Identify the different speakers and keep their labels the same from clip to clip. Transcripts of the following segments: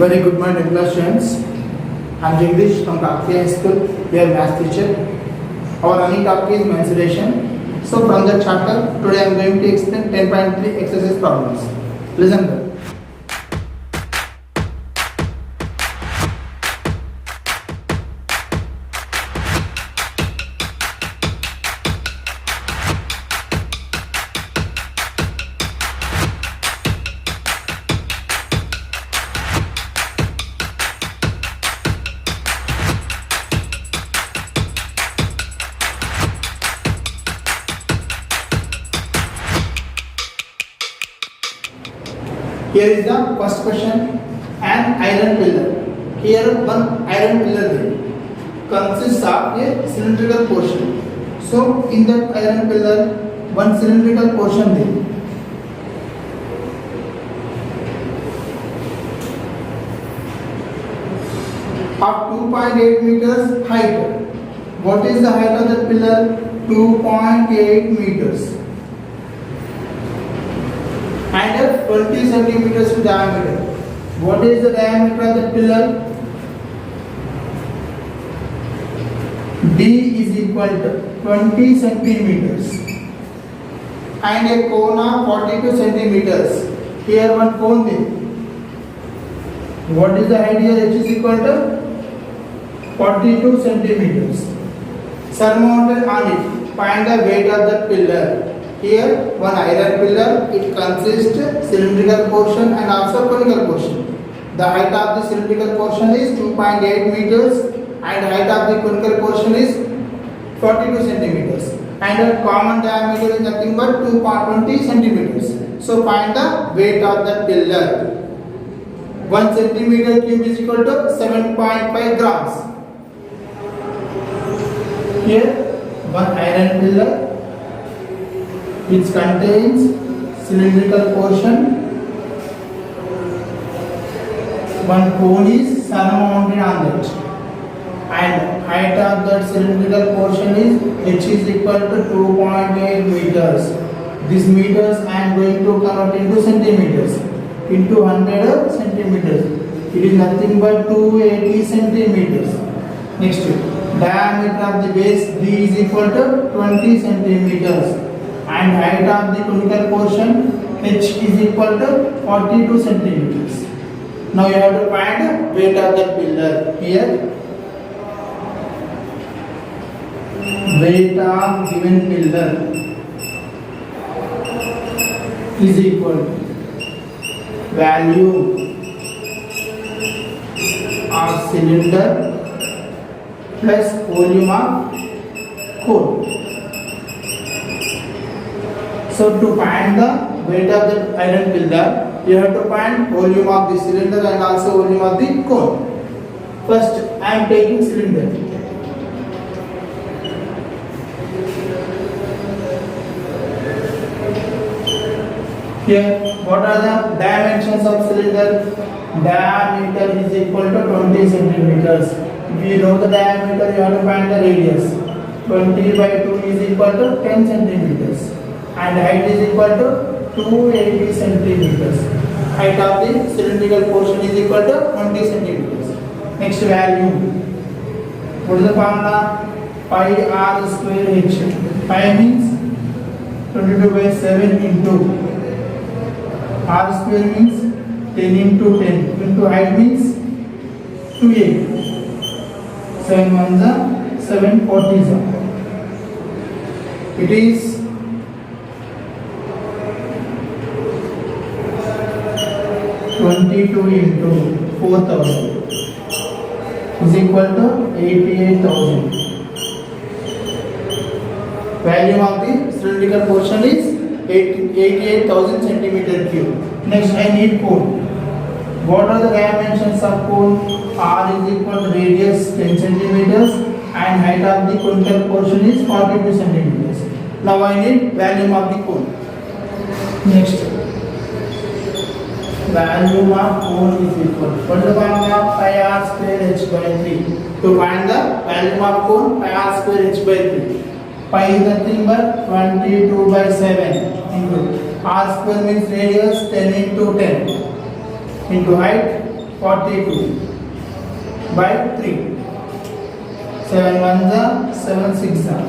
Speaker 1: Very good morning, class students. I am Jagdish from Kaktiya High School. We are math teacher. Our running topic is mensuration. So from the chapter, today I am going to explain 10.3 exercise problems. Listen well. Here is the first question. An iron pillar. Here one iron pillar consists of a cylindrical portion. So in that iron pillar, one cylindrical portion there. Of 2.8 meters height. What is the height of the pillar? 2.8 meters. And 20 centimeters diameter. What is the diameter of the pillar? D is equal to 20 centimeters. And a cone of 42 centimeters. Here one cone there. What is the height here? H is equal to 42 centimeters. Surmounted on it. Find the weight of the pillar. Here one iron pillar, it consists cylindrical portion and also conical portion. The height of the cylindrical portion is 2.8 meters and height of the conical portion is 42 centimeters. And the common diameter is nothing but 2.20 centimeters. So find the weight of the pillar. 1 centimeter cube is equal to 7.5 grams. Here one iron pillar which contains cylindrical portion. One cone is surmounted on that, and height of that cylindrical portion is h is equal to 2.8 meters. This meters I am going to convert into centimeters, into 100 centimeters. It is nothing but 280 centimeters. Next, diameter of the base D is equal to 20 centimeters. And height of the conical portion h is equal to 42 centimeters. Now you have to find weight of the pillar. Here weight of given pillar is equal to value of cylinder plus volume of cone. So to find the weight of the iron pillar, you have to find volume of the cylinder and also volume of the cone. First, I am taking cylinder. Here, what are the dimensions of cylinder? Diameter is equal to 20 centimeters. If you know the diameter, you have to find the radius. 20 by 2 is equal to 10 centimeters. And height is equal to 280 centimeters. Height of the cylindrical portion is equal to 20 centimeters. Next value. What is the formula? Pi r square h. Pi means 22 by 7 into r square means 10 into 10 into height means 280. 7 1s are 7 40s are. It is 22 into 4000 is equal to 88,000. Value of the cylindrical portion is 88,000 centimeter cube. Next, I need cone. What are the dimensions of cone? R is equal to radius 10 centimeters and height of the conical portion is 42 centimeters. Now I need value of the cone. Next, value of cone is equal to what is the formula? Pi r square h by 3. To find the value of cone, pi r square h by 3. Pi is nothing but 22 by 7 into r square means radius 10 into 10 into height 42 by 3. 7 ones are 7 6 are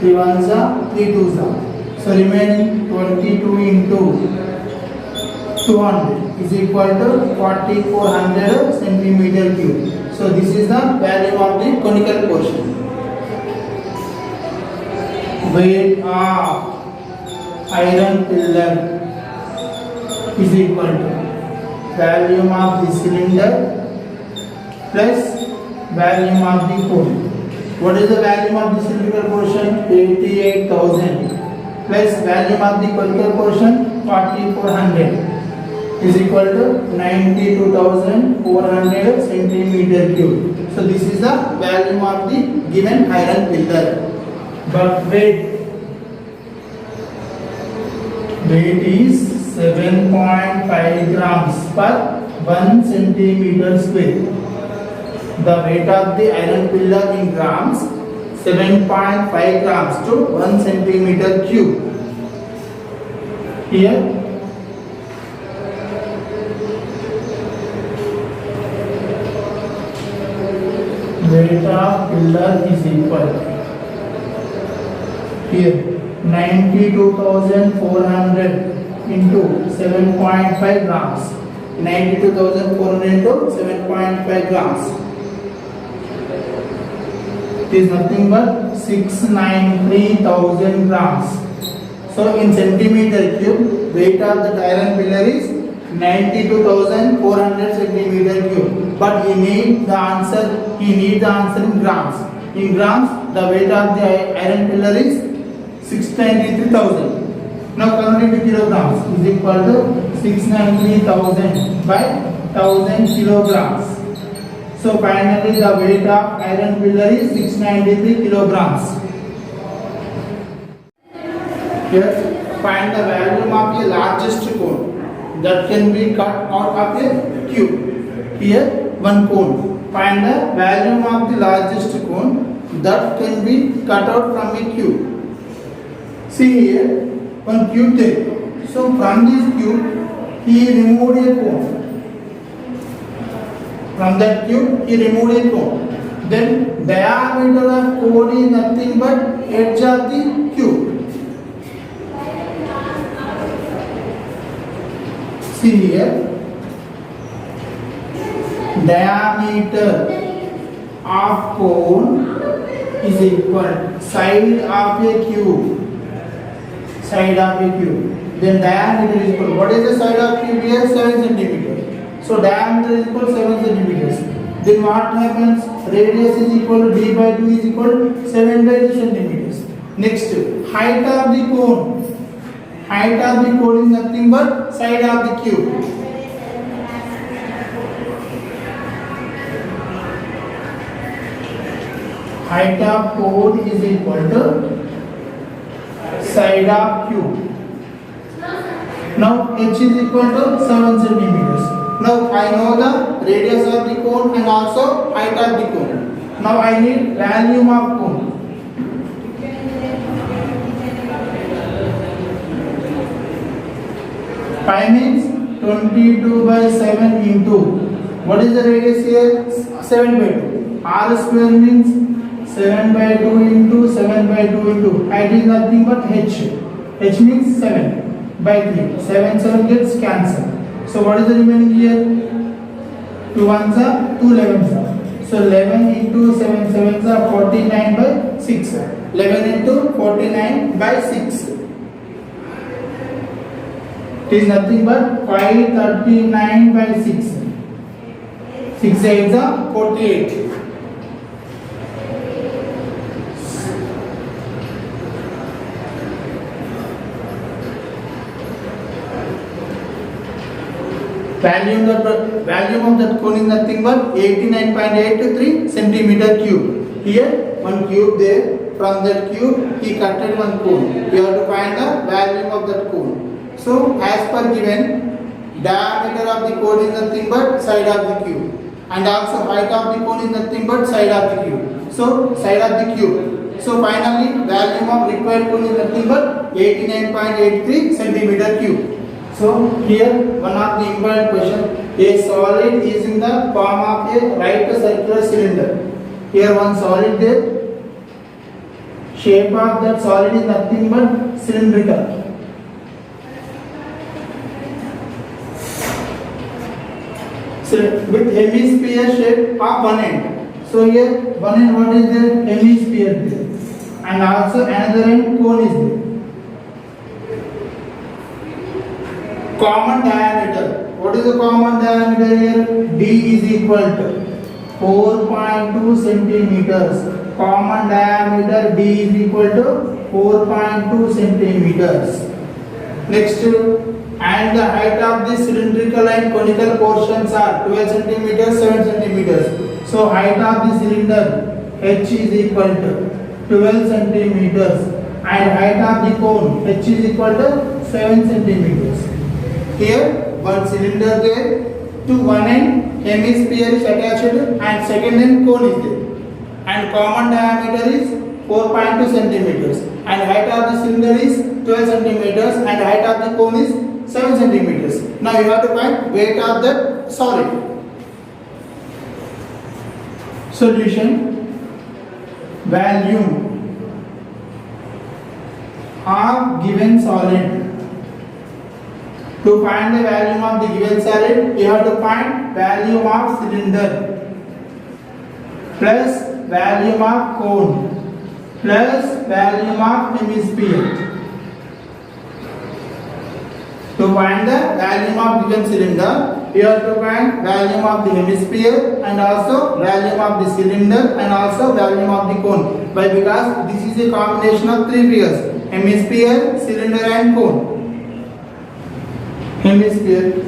Speaker 1: 3 ones are 3 twos are. So remaining 22 into 200 is equal to 4400 centimeter cube. So this is the value of the conical portion. Weight of iron pillar is equal to volume of the cylinder plus volume of the cone. What is the volume of the cylindrical portion? 88,000 plus volume of the conical portion 4400 is equal to 92,400 centimeter cube. So this is the volume of the given iron pillar. But weight is 7.5 grams per 1 centimeter square. The weight of the iron pillar in grams 7.5 grams to 1 centimeter cube. Here weight of pillar is equal here 92,400 into 7.5 grams. 92,400 into 7.5 grams. It is nothing but 693,000 grams. So in centimeter cube, weight of the iron pillar is 92,400 centimeter cube. But he needs the answer in grams. In grams, the weight of the iron pillar is 693,000. Now convert it to kilograms is equal to 693,000 by 1000 kilograms. So finally the weight of iron pillar is 693 kilograms. Here find the volume of the largest cone that can be cut out of a cube. Here one cone. Find the volume of the largest cone that can be cut out from a cube. See here one cube there. So from this cube he removed a cone. From that cube he removed a cone. Then diameter of cone is nothing but edge of the cube. See here diameter of cone is equal side of a cube. Side of a cube. Then diameter is equal. What is the side of cube here? 7 centimeters. So diameter is equal to 7 centimeters. Then what happens? Radius is equal to d by 2 is equal to 7 by 2 centimeters. Next, height of the cone. Height of the cone is nothing but side of the cube. Height of cone is equal to side of cube. Now h is equal to 7 centimeters. Now I know the radius of the cone and also height of the cone. Now I need volume of cone. Pi means 22 by 7 into what is the radius here? 7 by 2. R square means 7 by 2 into 7 by 2 into height is nothing but h. H means 7 by 3. 7 7 gets cancelled. So what is the remaining here? 2 ones are 2 11s are. So 11 into 7 7s are 49 by 6. 11 into 49 by 6. It is nothing but 539 by 6. 6 8s are 48. Volume of that cone is nothing but 89.83 centimeter cube. Here one cube there. From that cube he cutted one cone. We have to find the volume of that cone. So as per given, diameter of the cone is nothing but side of the cube, and also height of the cone is nothing but side of the cube. So side of the cube. So finally volume of required cone is nothing but 89.83 centimeter cube. So here one of the important question: a solid is in the form of a right circular cylinder. Here one solid there. Shape of that solid is nothing but cylindrical. So with hemisphere shape of one end. So here one end, what is there? Hemisphere there, and also another end cone is there. Common diameter. What is the common diameter here? D is equal to 4.2 centimeters. Common diameter D is equal to 4.2 centimeters. Next, and the height of the cylindrical and conical portions are 12 centimeters, 7 centimeters. So height of the cylinder H is equal to 12 centimeters, and height of the cone H is equal to 7 centimeters. Here one cylinder there, to one end hemisphere is attached and second end cone is there, and common diameter is 4.2 centimeters, and height of the cylinder is 12 centimeters, and height of the cone is 7 centimeters. Now you have to find weight of the solid. Solution: volume of given solid. To find the volume of the given solid, you have to find volume of cylinder plus volume of cone plus volume of hemisphere. To find the volume of given cylinder, you have to find volume of the hemisphere and also volume of the cylinder and also volume of the cone. Why? Because this is a combination of three figures: hemisphere, cylinder and cone. Hemisphere,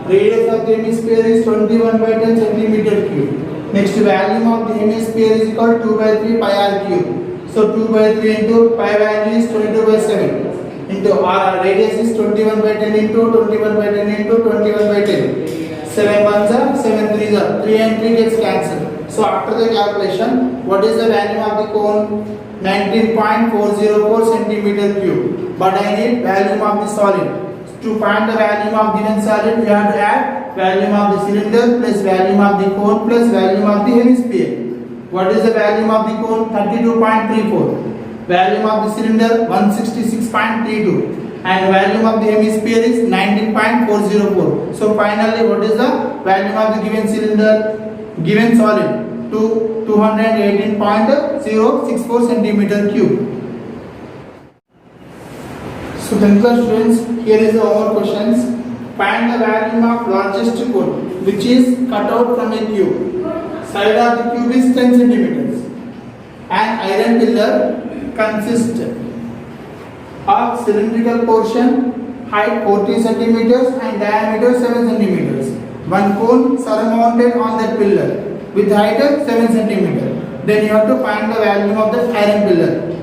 Speaker 1: radius of the hemisphere is 21 by 10 centimeter cube. Next, volume of the hemisphere is equal to 2 by 3 pi r cube. So 2 by 3 into pi value is 22 by 7 into r, radius is 21 by 10 into 21 by 10 into 21 by 10. 7 ones are 7 threes are 3 and 3 gets cancelled. So after the calculation, what is the value of the cone? 19.404 centimeter cube. But I need volume of the solid. To find the volume of given solid, we have to add volume of the cylinder plus volume of the cone plus volume of the hemisphere. What is the volume of the cone? 32.34. Volume of the cylinder 166.32, and volume of the hemisphere is 19.404. So finally, what is the volume of the given cylinder, given solid? To 218.064 centimeter cube. So 10th class students, here is our questions. Find the volume of largest cone which is cut out from a cube. Side of the cube is 10 centimeters. An iron pillar consists of cylindrical portion, height 40 centimeters and diameter 7 centimeters. One cone surmounted on that pillar with height 7 centimeters. Then you have to find the volume of the iron pillar.